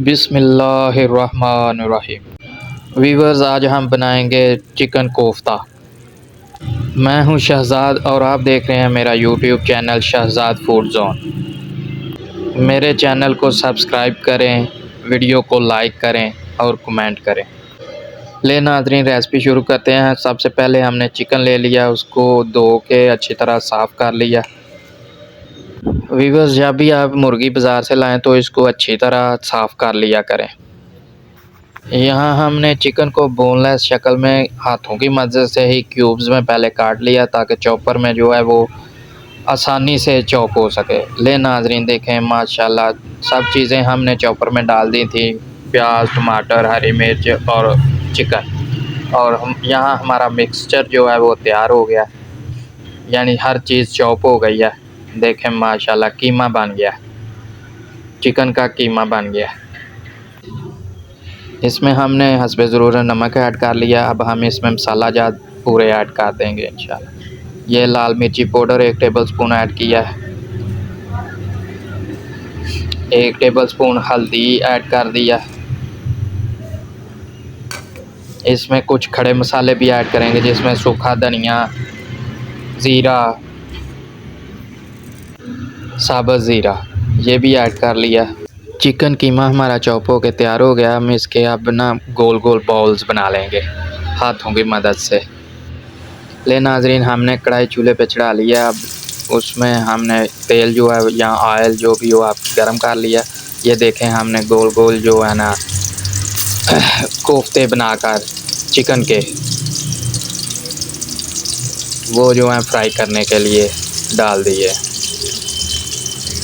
बिस्मिल्लाहिर्रहमानिर्रहीम। वीवर्स, आज हम बनाएंगे चिकन कोफ्ता। मैं हूं शहज़ाद और आप देख रहे हैं मेरा YouTube channel Shahzad food zone. मेरे चैनल को सब्सक्राइब करें, वीडियो को लाइक करें और कमेंट करें। ले नाज़रीन, रेसिपी शुरू करते हैं। सबसे पहले हमने चिकन ले लिया, उसको धो के अच्छी तरह साफ़ कर लिया। वीवर्स, जब भी आप मुर्गी बाज़ार से लाएं तो इसको अच्छी तरह साफ़ कर लिया करें। यहाँ हमने चिकन को बोनलेस शक्ल में हाथों की मदद से ही क्यूब्स में पहले काट लिया ताकि चॉपर में जो है वो आसानी से चॉप हो सके। ले नाजरीन, देखें माशाल्लाह सब चीज़ें हमने चॉपर में डाल दी थी, प्याज, टमाटर, हरी मिर्च और चिकन। और हम यहाँ हमारा मिक्सचर जो है वो तैयार हो गया, यानी हर चीज़ चॉप हो गई है। देखें माशाल्लाह कीमा बन गया, चिकन का कीमा बन गया। इसमें हमने हस्बे ज़रूरत नमक ऐड कर लिया। अब हम इसमें मसाला जात पूरे ऐड कर देंगे इंशाल्लाह। ये लाल मिर्ची पाउडर 1 टेबलस्पून ऐड किया है, 1 टेबलस्पून हल्दी ऐड कर दिया। इसमें कुछ खड़े मसाले भी ऐड करेंगे जिसमें सूखा धनिया, ज़ीरा, साबुत ज़ीरा, ये भी ऐड कर लिया। चिकन कीमा हमारा चॉप हो के तैयार हो गया। हम इसके अब ना गोल गोल बॉल्स बना लेंगे हाथों की मदद से। ले नाजरीन, हमने कढ़ाई चूल्हे पे चढ़ा लिया। अब उसमें हमने तेल जो है या ऑयल जो भी हो आप गरम कर लिया। ये देखें हमने गोल गोल जो है ना कोफ्ते बनाकर चिकन के वो जो है फ्राई करने के लिए डाल दिए।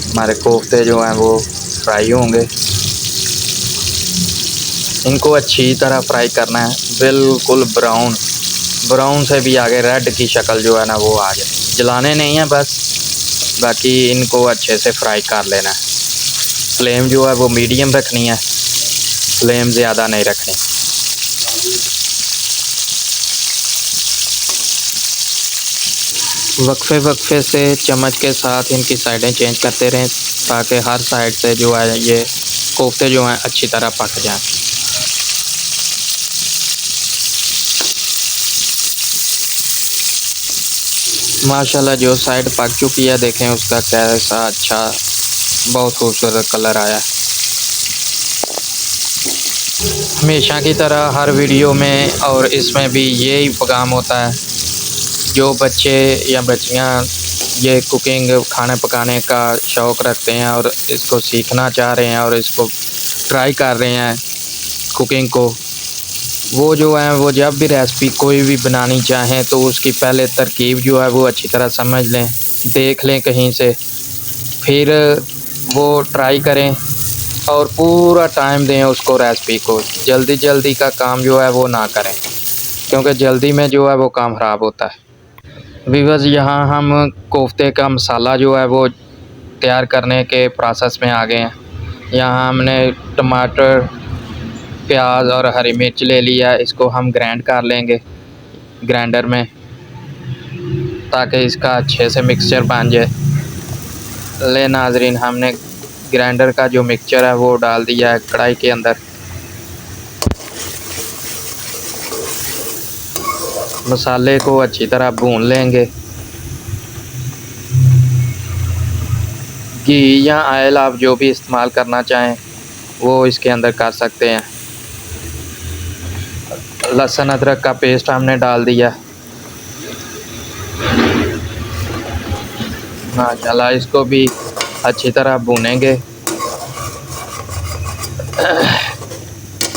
हमारे कोफ्ते जो हैं वो फ्राई होंगे। इनको अच्छी तरह फ्राई करना है, बिल्कुल ब्राउन से भी आगे रेड की शक्ल जो है ना वो आ जाए। जलाने नहीं है बस, बाकी इनको अच्छे से फ्राई कर लेना है। फ्लेम जो है वो मीडियम रखनी है, फ्लेम ज़्यादा नहीं रखनी। वक्फे से चम्मच के साथ इनकी साइडें चेंज करते रहें ताकि हर साइड से जो है ये कोफ्ते जो हैं अच्छी तरह पक जाएं। माशाल्लाह जो साइड पक चुकी है देखें उसका कैसा अच्छा बहुत खूबसूरत कलर आया। हमेशा की तरह हर वीडियो में और इसमें भी यही पैगाम होता है, जो बच्चे या बच्चियां ये कुकिंग खाना पकाने का शौक़ रखते हैं और इसको सीखना चाह रहे हैं और इसको ट्राई कर रहे हैं कुकिंग को, वो जो है वो जब भी रेसिपी कोई भी बनानी चाहें तो उसकी पहले तरकीब जो है वो अच्छी तरह समझ लें, देख लें कहीं से, फिर वो ट्राई करें और पूरा टाइम दें उसको रेसिपी को। जल्दी का काम जो है वो ना करें क्योंकि जल्दी में जो है वो काम ख़राब होता है। व्यूअर्स, यहाँ हम कोफ्ते का मसाला जो है वो तैयार करने के प्रोसेस में आ गए हैं। यहाँ हमने टमाटर, प्याज और हरी मिर्च ले लिया। इसको हम ग्राइंड कर लेंगे ग्राइंडर में ताकि इसका अच्छे से मिक्सचर बन जाए। ले नाजरीन, हमने ग्राइंडर का जो मिक्सचर है वो डाल दिया है कढ़ाई के अंदर। मसाले को अच्छी तरह भून लेंगे। घी या ऑयल आप जो भी इस्तेमाल करना चाहें वो इसके अंदर कर सकते हैं। लहसुन अदरक का पेस्ट हमने डाल दिया। माशाल्लाह इसको भी अच्छी तरह भूनेंगे।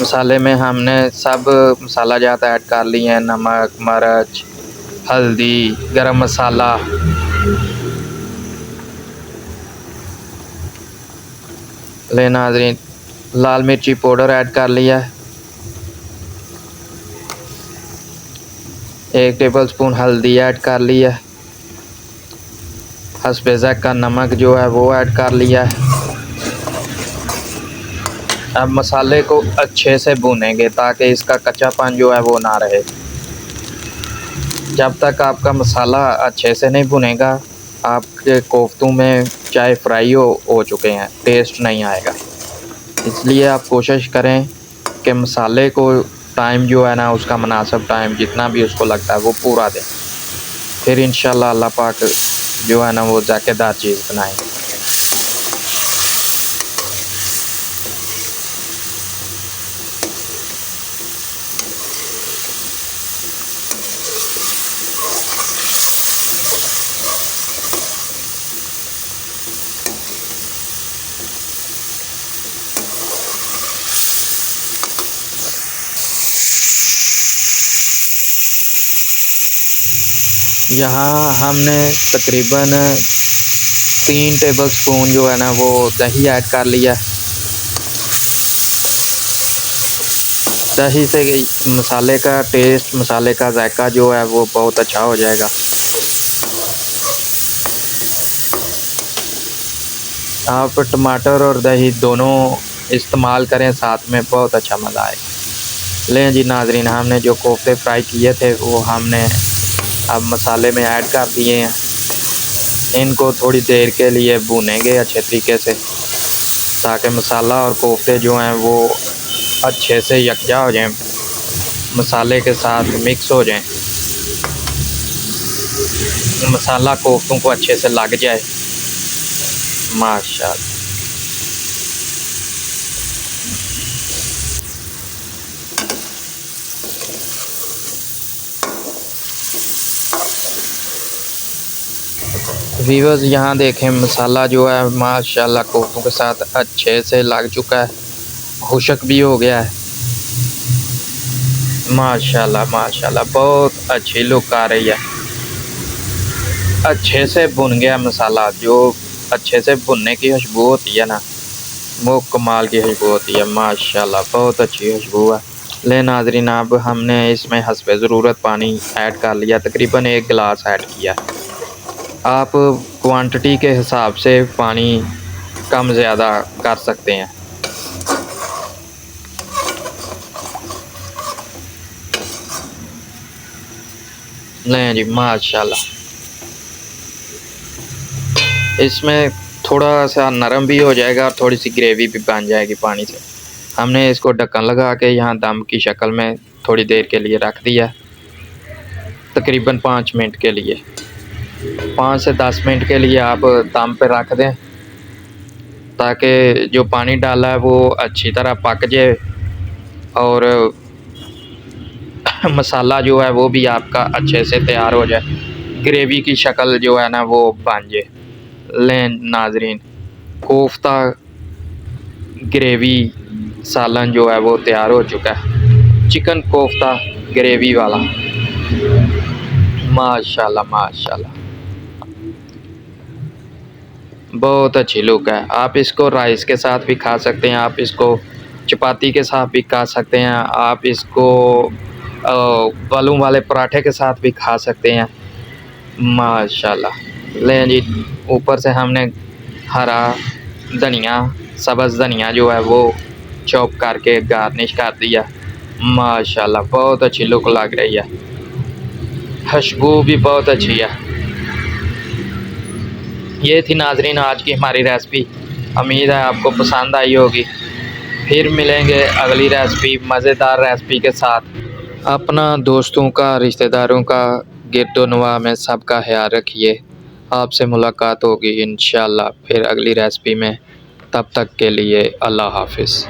मसाले में हमने सब मसाला जात ऐड कर लिए हैं, नमक, मिर्च, हल्दी, गरम मसाला। ले नाज़रीन, लाल मिर्ची पाउडर ऐड कर लिया है, 1 टेबलस्पून हल्दी ऐड कर लिया है, हस्बे ज़ायक़ा का नमक जो है वो ऐड कर लिया है। अब मसाले को अच्छे से भूनेंगे ताकि इसका कच्चापन जो है वो ना रहे। जब तक आपका मसाला अच्छे से नहीं भुनेगा आपके कोफ्तों में चाहे फ्राई हो चुके हैं टेस्ट नहीं आएगा। इसलिए आप कोशिश करें कि मसाले को टाइम जो है ना, उसका मुनासिब टाइम जितना भी उसको लगता है वो पूरा दें। फिर इंशाल्लाह अल्लाह पाक जो है ना वो ज़ायकेदार चीज़ बनाएंगे। यहाँ हमने तकरीबन 3 टेबल स्पून जो है ना वो दही ऐड कर लिया। दही से मसाले का टेस्ट, मसाले का जायका जो है वो बहुत अच्छा हो जाएगा। आप टमाटर और दही दोनों इस्तेमाल करें साथ में, बहुत अच्छा मज़ा आएगा। लें जी नाज़रीन, हमने जो कोफ्ते फ्राई किए थे वो हमने अब मसाले में ऐड कर दिए हैं। इनको थोड़ी देर के लिए भूनेंगे अच्छे तरीके से, ताकि मसाला और कोफ्ते जो हैं वो अच्छे से यकजा हो जाएं, मसाले के साथ मिक्स हो जाएं, मसाला कोफ्तों को अच्छे से लग जाए। माशाल्लाह। व्यूअर्स यहाँ देखें, मसाला जो है माशाल्लाह कोफ्तों के साथ अच्छे से लग चुका है, खुशक भी हो गया है। माशाल्लाह माशाल्लाह, बहुत अच्छी लुक आ रही है। अच्छे से भुन गया मसाला। जो अच्छे से भुनने की खुशबू होती है ना, वो कमाल की खुशबू होती है। माशाल्लाह बहुत अच्छी खुशबू है। ले नाज़रीन, अब हमने इसमें हस्बे ज़रूरत पानी ऐड कर लिया, तकरीबन 1 गिलास ऐड किया। आप क्वांटिटी के हिसाब से पानी कम ज़्यादा कर सकते हैं। लें जी माशाल्लाह, इसमें थोड़ा सा नरम भी हो जाएगा और थोड़ी सी ग्रेवी भी बन जाएगी पानी से। हमने इसको ढक्कन लगा के यहाँ दम की शक्ल में थोड़ी देर के लिए रख दिया, तकरीबन 5 मिनट के लिए। 5 से 10 मिनट के लिए आप दम पे रख दें, ताकि जो पानी डाला है वो अच्छी तरह पक जाए और मसाला जो है वो भी आपका अच्छे से तैयार हो जाए, ग्रेवी की शक्ल जो है ना वो बन जाए। लें नाज़रीन, कोफ्ता ग्रेवी सालन जो है वो तैयार हो चुका है, चिकन कोफ्ता ग्रेवी वाला। माशाल्लाह माशाल्लाह, बहुत अच्छी लुक है। आप इसको राइस के साथ भी खा सकते हैं, आप इसको चपाती के साथ भी खा सकते हैं, आप इसको बालू वाले पराठे के साथ भी खा सकते हैं। माशाल्लाह। लें जी, ऊपर से हमने हरा धनिया, सब्ज़ धनिया जो है वो चॉप करके गार्निश कर दिया। माशाल्लाह बहुत अच्छी लुक लग रही है, खुशबू भी बहुत अच्छी है। ये थी नाज़रीन आज की हमारी रेसिपी, उम्मीद है आपको पसंद आई होगी। फिर मिलेंगे अगली रेसिपी, मज़ेदार रेसिपी के साथ। अपना, दोस्तों का, रिश्तेदारों का गिरदोनवा में सबका ख्याल रखिए। आपसे मुलाकात होगी इंशाल्लाह फिर अगली रेसिपी में। तब तक के लिए अल्लाह हाफ़िज़।